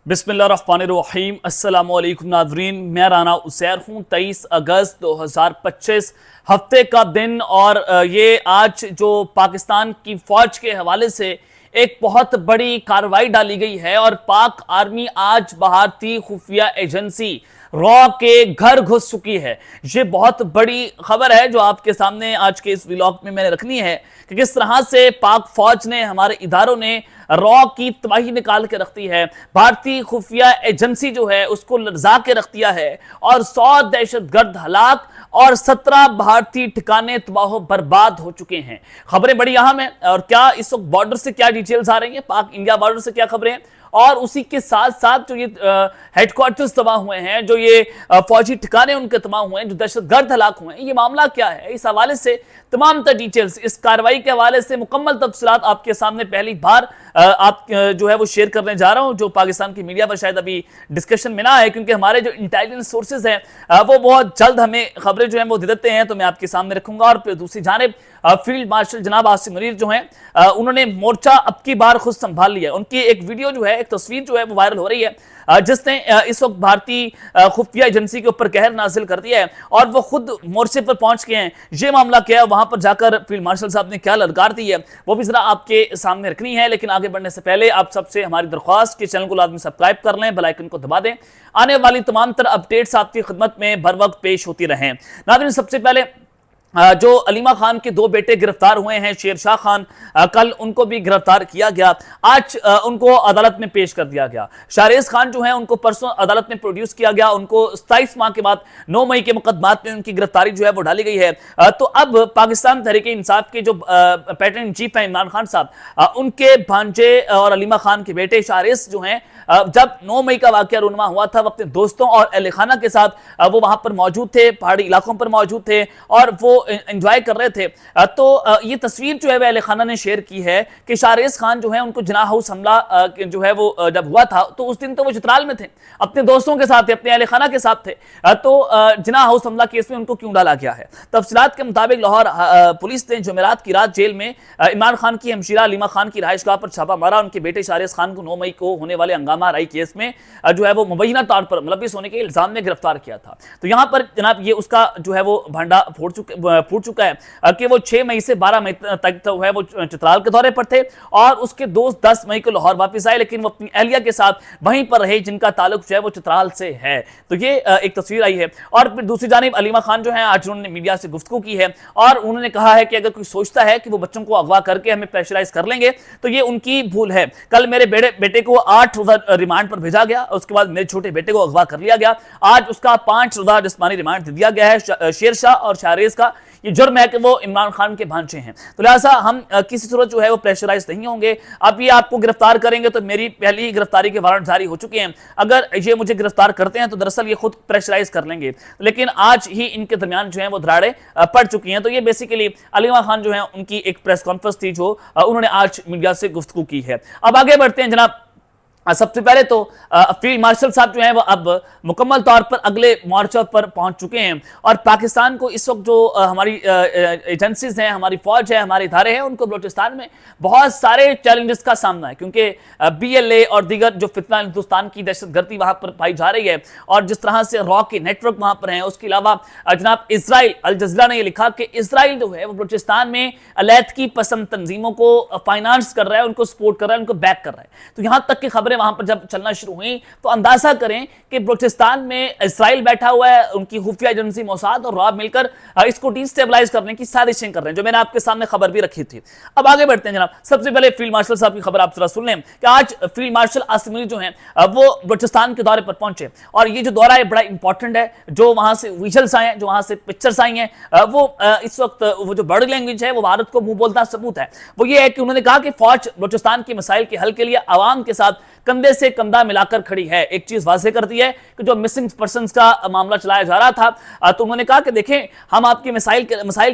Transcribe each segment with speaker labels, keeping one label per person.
Speaker 1: बिस्मिल्लाहिर्रहमानिर्रहीम अस्सलामुअलैकुम नाज़रीन, मैं राना उसैर हूँ। 23 अगस्त 2025 हफ्ते का दिन और ये आज जो पाकिस्तान की फ़ौज के हवाले से एक बहुत बड़ी कार्रवाई डाली गई है और पाक आर्मी आज भारतीय खुफिया एजेंसी रॉ के घर घुस चुकी है। ये बहुत बड़ी खबर है जो आपके सामने आज के इस व्लॉग में मैंने रखनी है कि किस तरह से पाक फौज ने, हमारे इदारों ने रॉ की तबाही निकाल के रख दी है। भारतीय खुफिया एजेंसी जो है उसको लर्जा के रख दिया है और 100 दहशतगर्द हलाक और 17 भारतीय ठिकाने तबाह बर्बाद हो चुके हैं। खबरें बड़ी अहम है और क्या इस वक्त बॉर्डर से क्या डिटेल्स आ रही हैं, पाक इंडिया बॉर्डर से क्या खबरें हैं और उसी के साथ साथ जो ये हेडक्वार्टर्स तबाह हुए हैं, जो ये फौजी ठिकाने उनके तबाह हुए हैं, जो दहशतगर्द हलाक हुए हैं, ये मामला क्या है, इस हवाले से तमाम तर डिटेल्स, इस कार्रवाई के हवाले से मुकम्मल तफसीलात आपके सामने पहली बार आप जो है वो शेयर करने जा रहा हूं, जो पाकिस्तान की मीडिया पर शायद अभी डिस्कशन में ना है, क्योंकि हमारे जो इंटेलिजेंस सोर्सेज हैं वो बहुत जल्द हमें खबरें जो है वो दे देते हैं, तो मैं आपके सामने रखूंगा। और फिर दूसरी जानिब फील्ड मार्शल जनाब आसिम मुनीर जो हैं उन्होंने मोर्चा अब की बार खुद संभाल लिया है। उनकी एक वीडियो जो है, एक तस्वीर जो है वो वायरल हो रही है, जिसने इस वक्त भारतीय खुफिया एजेंसी के ऊपर कहर नाजिल कर दिया है और वो खुद मोर्चे पर पहुंच गए हैं। ये मामला क्या है, वहां पर जाकर फील्ड मार्शल साहब ने क्या ललकार दी है, वो भी जरा आपके सामने रखनी है। लेकिन आगे बढ़ने से पहले आप सबसे हमारी दरख्वास्त कि चैनल को लाजमी सब्सक्राइब कर लें, बेल आइकन को दबा दें, आने वाली तमाम तरह अपडेट्स आपकी खिदमत में बर वक्त पेश होती रहें। नाज़रीन, सबसे पहले जो अलीमा खान के दो बेटे गिरफ्तार हुए हैं, शेरशाह खान, कल उनको भी गिरफ्तार किया गया, आज उनको अदालत में पेश कर दिया गया। शाहरेज खान जो है उनको परसों अदालत में प्रोड्यूस किया गया, उनको 27 माह के बाद 9 मई के मुकदमात में उनकी गिरफ्तारी जो है वो डाली गई है। तो अब पाकिस्तान तहरीक इंसाफ के जो पैटर्न इन चीफ हैं इमरान खान साहब, उनके भांजे और अलीमा खान के बेटे शाहरेज जो हैं, जब 9 मई का वाकया रूनुमा हुआ था, वो अपने दोस्तों और अहले खाना के साथ वो वहां पर मौजूद थे, पहाड़ी इलाकों पर मौजूद थे और वो एंजॉय कर रहे थे। तो ये तस्वीर जो है वह अहले खाना ने शेयर की है कि शाहरेज खान जो है उनको जिनाह हाउस हमला जो है वो जब हुआ था, तो उस दिन तो वो चित्राल में थे, अपने दोस्तों के साथ थे, अपने अहले खाना के साथ थे। तो जिनाह हाउस हमला केस में उनको क्यों डाला गया है? तफसीलात के मुताबिक लाहौर पुलिस ने जुमेरात की रात जेल में इमरान खान की हमशीरा अलीमा खान की रहायशगाह पर छापा मारा। उनके बेटे शाहरेज खान को 9 मई को होने वाले हंगामा राई केस में जो है वो मुबैना तौर पर मुलव्विस होने के इल्जाम में गिरफ्तार किया था। तो यहां पर जनाब ये उसका जो है वो भांडा फूट चुका है कि वो 6 मई से 12 मई तक तो है वो चित्राल के दौरे पर थे और उसके दोस्त 10 मई को लाहौर वापस आए, लेकिन वो अपनी अहलिया के साथ वहीं पर रहे जिनका ताल्लुक जो है वो चित्राल से है। तो ये एक तस्वीर आई है। और फिर दूसरी जानिब अलीमा खान जो है, आज उन्होंने मीडिया से गुफ्तगू की है और उन्होंने कहा है कि अगर कोई सोचता है कि वो बच्चों को अगवा करके हमें प्रेशराइज कर लेंगे तो ये उनकी भूल है। कल मेरे बेटे को 8 रोजा रिमांड पर भेजा गया, उसके बाद मेरे छोटे बेटे को अगवा कर लिया गया, आज उसका 5 रोजा जिस्मानी रिमांड दे दिया गया है। शेरशाह और शाहरेज का ये जुर्म है कि वो इमरान खान के भांजे हैं, तो लिहाजा हम किसी सूरत जो है वो प्रेशराइज नहीं होंगे। अब ये आपको गिरफ्तार करेंगे तो मेरी पहली गिरफ्तारी के वारंट जारी हो चुके हैं, अगर ये मुझे गिरफ्तार करते हैं तो दरअसल ये खुद प्रेशराइज कर लेंगे, लेकिन आज ही इनके दरमियान जो है वो धराड़े पड़ चुकी हैं। तो ये बेसिकली अलीमा खान जो है उनकी एक प्रेस कॉन्फ्रेंस थी जो उन्होंने आज मीडिया से गुफ्तगू की है। अब आगे बढ़ते हैं जनाब। सबसे पहले तो फील्ड मार्शल साहब जो हैं वो अब मुकम्मल तौर पर अगले मोर्चों पर पहुंच चुके हैं और पाकिस्तान को इस वक्त जो हमारी एजेंसीज हैं, हमारी फौज है, हमारे इदारे हैं, उनको बलूचिस्तान में बहुत सारे चैलेंजेस का सामना है, क्योंकि BLA और दीगर जो फितना हिंदुस्तान की दहशतगर्दी वहां पर पाई जा रही है और जिस तरह से रॉ के नेटवर्क वहां पर हैं। उसके अलावा जनाब इसराइल, अल जज़ीरा ने यह लिखा कि इसराइल जो है वो बलूचिस्तान में अलैदगी पसंद तंजीमों को फाइनेंस कर रहा है, उनको सपोर्ट कर रहा है, उनको बैक कर रहा है। तो यहां तक की खबरें वहां पर जब चलना शुरू हुई तो अंदाजा करें कि बलूचिस्तान में इसराइल बैठा हुआ है, उनकी खुफिया एजेंसी मोसाद और रॉ मिलकर इसको डिस्टेबलाइज करने की साजिशें कर रहे हैं, जो मैंने आपके सामने खबर भी रखी थी। अब आगे बढ़ते हैं जनाब। सबसे पहले फील्ड मार्शल साहब की खबर आप जरा सुन लें कि आज फील्ड मार्शल आसिम मुनीर जो हैं वो बलूचिस्तान के दौरे पर पहुंचे और ये जो दौरा है बड़ा इंपॉर्टेंट है। जो वहां से विजुअल्स आए हैं, जो वहां से पिक्चर्स आई हैं, वो इस वक्त वो जो बॉडी लैंग्वेज है वो भारत को मुंह बोलता सबूत है। वो ये है कि उन्होंने कहा कि फौज बलूचिस्तान के मसाइल के हल के लिए आवाम के साथ कंधे से कंधा मिलाकर खड़ी है। एक चीज वाज़ेह कर दी है कि जो मिसिंग पर्संस का मामला चलाया जा रहा था, तो उन्होंने कहा कि देखें हम आपके मसाइल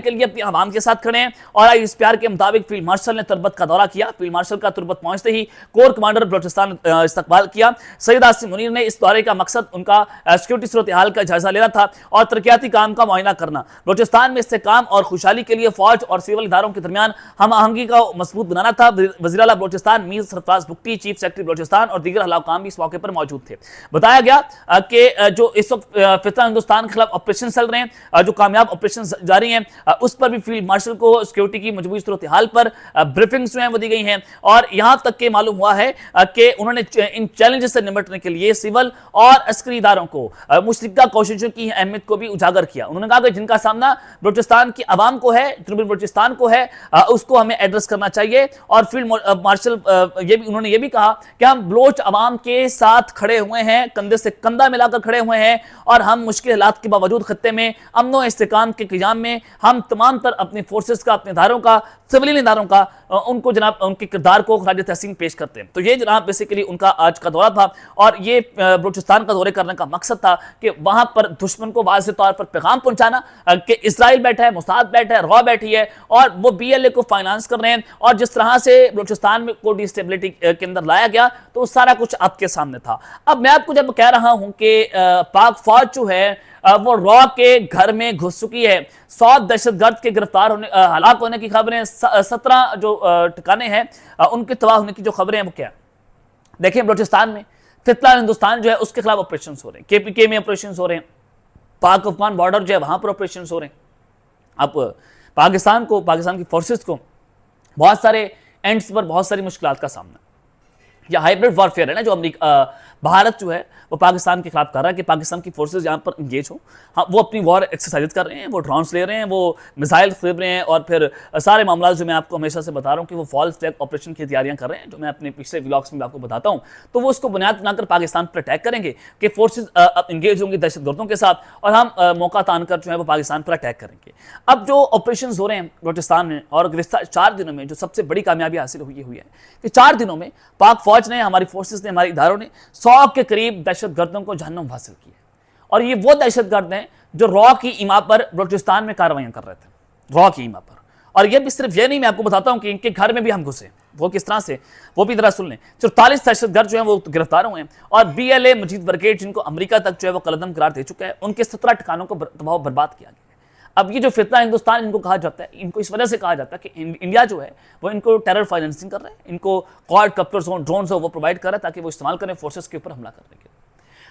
Speaker 1: के लिए अपनी आवाम के साथ खड़े हैं। और इस प्यार के मुताबिक फील्ड मार्शल ने तुरबत का दौरा किया। फील्ड मार्शल का तुरबत पहुंचते ही कोर कमांडर बलूचिस्तान इस्तकबाल किया। सैयद आसिम मुनीर ने इस दौरे का मकसद उनका सिक्योरिटी सूरत हाल का जायजा लेना था और तरक्याती काम का मुआयना करना। बलूचिस्तान में इस्तेहकाम और खुशहाली के लिए फौज और सिविल इदारों के दरमियान हम आहंगी का मजबूत बनाना था। वज़ीर आला बलूचिस्तान मीर सरफराज बुगटी, चीफ सेक्रेटरी बलूचिस्तान बलोचिस्तान और दीगर हलाकाम भी इस मौके पर मौजूद थे। बताया गया कि जो इस वक्त फितना हिंदुस्तान के खिलाफ ऑपरेशन चल रहे हैं, जो कामयाब ऑपरेशन जारी हैं, उस पर भी फील्ड मार्शल को सिक्योरिटी की मजबूत सूरत हाल पर ब्रीफिंग्स जो हैं वो दी गई हैं। और यहां तक के मालूम हुआ है कि उन्होंने इन चैलेंजेस से निपटने के लिए सिविल और अस्करी इदारों को मुश्तरका कोशिशों की अहमियत को भी उजागर किया। उन्होंने कहा कि जिनका सामना बलूचिस्तान की आवाम को है, जनूबी बलूचिस्तान को है, उसको हमें एड्रेस करना चाहिए। और फील्ड मार्शल उन्होंने ये भी कहा कि हम बलोच आवाम के साथ खड़े हुए हैं, कंधे से कंधा मिलाकर खड़े हुए हैं, और हम मुश्किल हालात के बावजूद खत्ते में अमन व इस्तेकाम के क़याम में हम तमाम तर अपनी फोर्सेस का, अपने इदारों का, सिविलियन इदारों का, उनको जनाब उनके किरदार को खराज तहसीन पेश करते हैं। तो ये जनाब बेसिकली उनका आज का दौरा था, और ये बलूचिस्तान का दौरे करने का मकसद था कि वहां पर दुश्मन को वाज़ेह तौर पर पैगाम पहुंचाना कि इजराइल बैठा है, मोसाद बैठा है, रॉ बैठी है, और वो BLA को फाइनेंस कर रहे हैं। और जिस तरह से बलूचिस्तान में को डिस्टेबिलिटी के अंदर लाया गया, तो सारा कुछ आपके सामने था। अब मैं आपको जब कह रहा हूं कि पाक फौज जो है वो रॉ के घर में घुस चुकी है, 100 दहशतगर्द के गिरफ्तार होने, हलाक होने की खबरें, 17 जो ठिकाने हैं उनके तबाह होने की जो खबरें हैं वो क्या देखिए। बलूचिस्तान में फितना हिंदुस्तान जो है उसके खिलाफ ऑपरेशन हो रहे हैं, KPK में ऑपरेशन हो रहे हैं, पाक अफगान बॉर्डर जो है वहां पर ऑपरेशन हो रहे हैं। अब पाकिस्तान की फोर्सेस को बहुत सारे एंड्स पर बहुत सारी मुश्किलात का सामना, या हाइब्रिड वॉरफेयर है ना, जो भारत जो है वो पाकिस्तान के खिलाफ कर रहा है कि पाकिस्तान की फोर्सेस यहाँ पर इंगेज हो। हाँ, वो अपनी वॉर एक्सरसाइज कर रहे हैं, वो ड्रोन्स ले रहे हैं, वो मिसाइल खरीद रहे हैं, और फिर सारे मामला जो मैं आपको हमेशा से बता रहा हूँ कि वो फॉल्स फ्लैग ऑपरेशन की तैयारियां कर रहे हैं, जो मैं अपने पिछले व्लॉग्स में आपको बताता हूँ। तो वो उसको बुनियाद बनाकर पाकिस्तान पर अटैक करेंगे कि फोर्सेज इंगेज होंगी दहशतगर्दों के साथ, और हम मौका तानकर जो है वो पाकिस्तान पर अटैक करेंगे। अब जो ऑपरेशन हो रहे हैं बलूचिस्तान में, और गुज़िश्ता 4 दिनों में जो सबसे बड़ी कामयाबी हासिल हुई है कि 4 दिनों में पाक फौज ने, हमारी फोर्सेज ने, हमारे इदारों ने 100 के करीब दहशतगर्दों को जहन्नुम हासिल की है। और ये वो दहशतगर्द हैं जो रॉ की ईमा पर बलूचिस्तान में कार्रवाइयां कर रहे थे, रॉ की ईमा पर। और ये भी सिर्फ ये नहीं, मैं आपको बताता हूं कि इनके घर में भी हम घुसे, वो किस तरह से, वो भी जरा सुन लें। 44 दहशतगर्द जो हैं वो गिरफ्तार हुए हैं, और BLA मजीद ब्रिगेड जिनको अमेरिका तक जो है वो कलदम करार दे चुका है, उनके 17 ठिकानों को तबाह बर्बाद किया गया है। अब ये जो फितना हिंदुस्तान इनको कहा जाता है, इनको इस वजह से कहा जाता है कि इंडिया जो है वो इनको टेरर फाइनेंसिंग कर रहे हैं, इनको क्वाड कप्टर्स हो, ड्रोन्स हो, वो प्रोवाइड कर रहा है ताकि वो इस्तेमाल करें फोर्सेस के ऊपर हमला करने के लिए।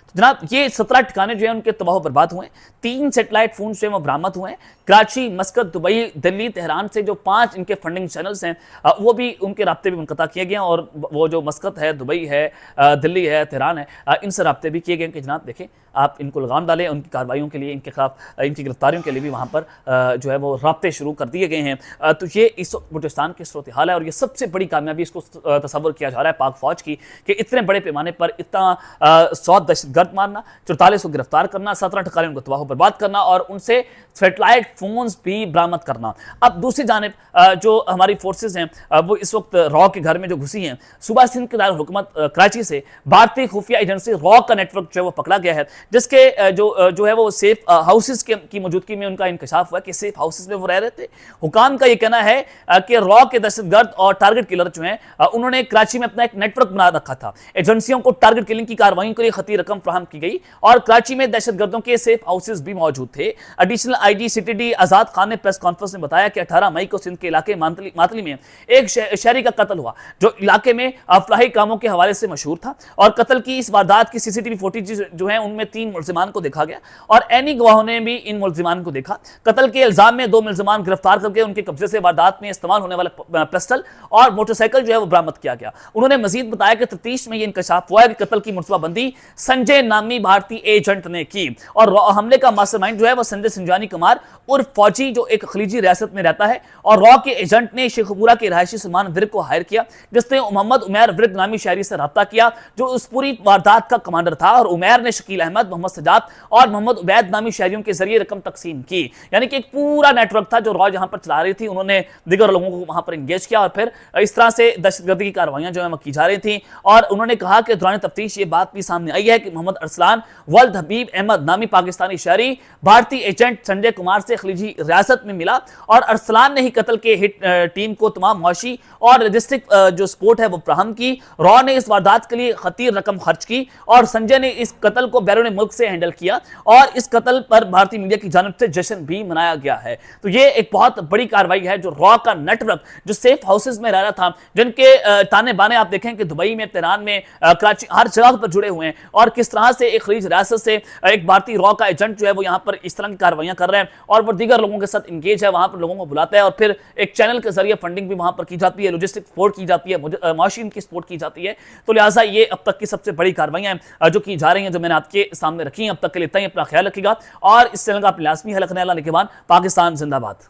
Speaker 1: तो जनाब ये 17 ठिकाने जो है उनके तबाह बर्बाद हुए हैं। 3 सैटेलाइट फोन जो है वो बरामद हुए हैं। कराची, मस्कत, दुबई, दिल्ली, तेहरान से जो 5 इनके फंडिंग चैनल्स हैं वो भी, उनके राब्ते भी मुनक़ता किए गए हैं। और वो जो मस्कत है, दुबई है, दिल्ली है, तेहरान है, इनसे राब्ते भी किए गए कि जनाब देखें आप इनको लगाम डालें, उनकी कार्रवाइयों के लिए, इनके खिलाफ, इनकी गिरफ्तारियों के लिए भी वहाँ पर जो है वो राब्ते शुरू कर दिए गए हैं। तो ये इस बलूचिस्तान की सूरत हाल है, और ये सबसे बड़ी कामयाबी इसको तस्वर किया जा रहा है पाक फौज की कि इतने बड़े पैमाने पर इतना 100 दहशतगर्द मारना, 44 को गिरफ्तार करना, 17 ठिकाने उनको तबाह बर्बाद करना, और उनसे सैटेलाइट फोन्स भी बरामद करना। अब दूसरी जानिब जो हमारी फोर्सेज हैं वो इस वक्त रॉ के घर में जो घुसी हैं, सूबा सिंध के दारुल हुकूमत कराची से भारतीय खुफिया एजेंसी रॉ का नेटवर्क जो है वो पकड़ा गया है, जिसके जो है वो सेफ हाउसेस की मौजूदगी में उनका इंकशाफ हुआ कि सेफ हाउसेस में वो रह रहे थे। हुकाम का ये कहना है कि रॉ के दहशतगर्द और टारगेट किलर जो हैं उन्होंने कराची में अपना एक नेटवर्क बना रखा था। एजेंसियों को टारगेट किलिंग की कार्रवाई के लिए खती रकम फ्राहम की गई, और कराची में दहशतगर्दों के सेफ हाउसेस भी मौजूद थे। एडिशनल IG CTD आजाद खान ने प्रेस कॉन्फ्रेंस में बताया कि 18 मई को सिंध के इलाके मातली में एक शहरी का कत्ल हुआ, जो इलाके में अफलाही कामों के हवाले से मशहूर था। और कत्ल की इस वारदात की CCTV फुटेज जो है उनमें 3 मुल्जिमान को देखा गया, और एनी गवाहों ने भी इन मुल्जिमान को देखा। कत्ल के इल्जाम में 2 मुल्जिमान गिरफ्तार करके उनके कब्जे से वारदात में इस्तेमाल होने वाला पिस्टल और मोटरसाइकिल जो है वो बरामद किया गया। उन्होंने मजीद बताया कि तफ्तीश में यह इंकशाफ हुआ है कि कत्ल की मुनसूबाबंदी संजय नामी भारतीय एजेंट ने की, और हमले का मास्टरमाइंड जो है वो संजय सिंजानी कुमार उर्फ फौजी, जो एक खलीजी रियासत में रहता है, और रॉ के एजेंट ने शेखपुरा के रहायशी सलमान विर्क को हायर किया, जिसने मोहम्मद उमैर विर्क नामी शहरी से रब्ता किया, जो उस पूरी वारदात का कमांडर था। और उमैर ने शकील अहमद, मोहम्मद सजाद और मोहम्मद उबैद नामी शहरियों के जरिए रकम तकसीम की। यानी कि एक पूरा नेटवर्क था जो रॉ जहां पर चला रही थी, उन्होंने दिगर लोगों को वहां पर इंगेज किया, और फिर इस तरह से दहशतगर्दी की कार्रवाइयां जो है की जा रही थी। और उन्होंने कहा कि दौरान तफ्तीश ये बात भी सामने आई है कि मोहम्मद अरसलान वल्द हबीब अहमद नामी पाकिस्तानी शहरी भारतीय एजेंट संजय कुमार से खलीजी रियासत में मिला, और अरसलान ने ही कत्ल के हिट टीम को तमाम मुआशी और लॉजिस्टिक जो सपोर्ट है वो फ्राहम की। रॉ ने इस वारदात के लिए खतीर रकम खर्च की, और संजय ने इस कत्ल को बैरून अपने मुल्क से हैंडल किया और इस कत्ल पर भारतीय मीडिया की जानिब से जश्न भी मनाया गया है। तो ये एक बहुत बड़ी कार्रवाई है जो रॉ का नेटवर्क जो सेफ हाउसेज में रह रहा था, जिनके ताने बाने आप देखें कि दुबई में, तेहरान में, कराची, हर जगह पर जुड़े हुए हैं और किस तरह से एक खलीज रियासत से एक भारतीय रॉ का एजेंट जो है वो यहाँ पर इस तरह की कार्रवाइयां कर रहे हैं और वो दीगर लोगों के साथ इंगेज है, वहां पर लोगों को बुलाता है और फिर एक चैनल के जरिए फंडिंग भी वहां पर की जाती है, लॉजिस्टिक सपोर्ट की जाती है, माशीन की सपोर्ट की जाती है। तो लिहाजा ये अब तक की सबसे बड़ी कार्रवाइयां जो की जा रही हैं, जो मैंने आपके सामने रखी हैं। अब तक के लिए इतना ही, अपना ख्याल रखिएगा और इस चैनल का आप लाजमी है रखने वाला। निगहबान, पाकिस्तान जिंदाबाद।